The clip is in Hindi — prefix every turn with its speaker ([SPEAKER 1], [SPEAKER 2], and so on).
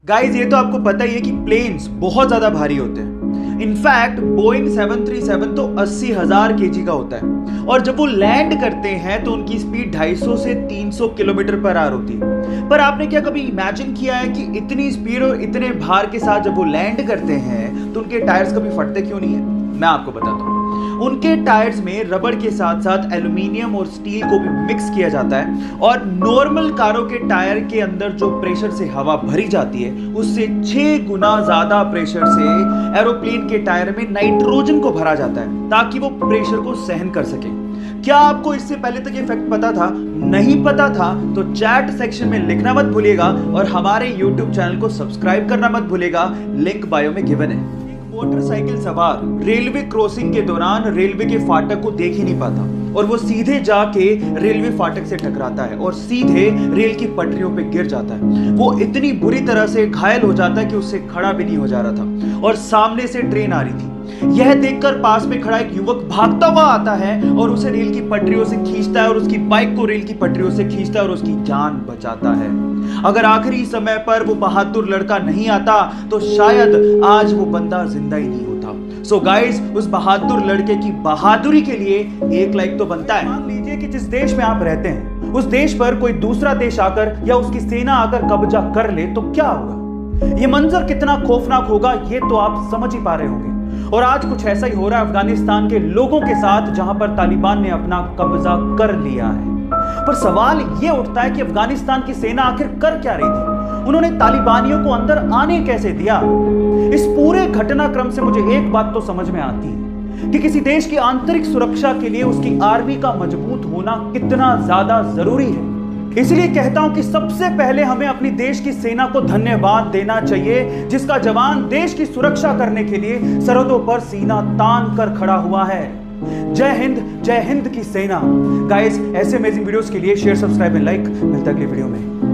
[SPEAKER 1] गाइस ये तो आपको पता ही है कि प्लेन्स बहुत ज्यादा भारी होते हैं। इनफैक्ट बोइंग 737 तो 80,000 केजी का होता है और जब वो लैंड करते हैं तो उनकी स्पीड 250 से 300 किलोमीटर पर आवर होती है। पर आपने क्या कभी इमेजिन किया है कि इतनी स्पीड और इतने भार के साथ जब वो लैंड करते हैं तो उनके टायर्स कभी फटते क्यों नहीं है? मैं आपको बताता हूँ। उनके टायर्स में रबड़ के साथ साथ एल्यूमिनियम और स्टील को भी मिक्स किया जाता है और नॉर्मल कारों के टायर के अंदर जो प्रेशर से हवा भरी जाती है उससे 6 गुना ज्यादा प्रेशर से एरोप्लेन के टायर में नाइट्रोजन को भरा जाता है ताकि वो प्रेशर को सहन कर सके। क्या आपको इससे पहले तक ये फैक्ट पता था? नहीं पता था तो चैट सेक्शन में लिखना मत भूलिएगा और हमारे YouTube चैनल को सब्सक्राइब करना मत भूलिएगा, लिंक बायो में गिवन है। मोटरसाइकिल सवार रेलवे क्रॉसिंग के दौरान रेलवे के फाटक को देख ही नहीं पाता और वो सीधे जाके रेलवे फाटक से टकराता है और सीधे रेल की पटरियों पे गिर जाता है। वो इतनी बुरी तरह से घायल हो जाता है कि उससे खड़ा भी नहीं हो जा रहा था और सामने से ट्रेन आ रही थी। यह देखकर पास में खड़ा एक युवक भागता हुआ आता है और उसे रेल की पटरियों से खींचता है और उसकी बाइक को रेल की पटरियों से खींचता है और उसकी जान बचाता है। अगर आखिरी समय पर वो बहादुर लड़का नहीं आता तो शायद आज वो बंदा जिंदा ही नहीं होता। सो गाइस, उस बहादुर लड़के की बहादुरी के लिए एक लाइक तो बनता है। मान लीजिए कि जिस देश में आप रहते हैं उस देश पर कोई दूसरा देश आकर या उसकी सेना आकर कब्जा कर ले तो क्या होगा? ये मंजर कितना खौफनाक होगा ये तो आप समझ ही पा रहे होंगे। और आज कुछ ऐसा ही हो रहा है अफगानिस्तान के लोगों के साथ जहां पर तालिबान ने अपना कब्जा कर लिया है। पर सवाल यह उठता है कि अफगानिस्तान की सेना आखिर कर क्या रही थी? उन्होंने तालिबानियों को अंदर आने कैसे दिया? इस पूरे घटनाक्रम से मुझे एक बात तो समझ में आती है कि किसी देश की आंतरिक सुरक्षा के लिए उसकी आर्मी का मजबूत होना कितना ज्यादा जरूरी है। इसलिए कहता हूं कि सबसे पहले हमें अपनी देश की सेना को धन्यवाद देना चाहिए जिसका जवान देश की सुरक्षा करने के लिए सरहदों पर सीना तान कर खड़ा हुआ है। जय हिंद की सेना। गाइस, ऐसे अमेजिंग वीडियोस के लिए शेयर, सब्सक्राइब एंड लाइक। मिलता है अगली वीडियो में।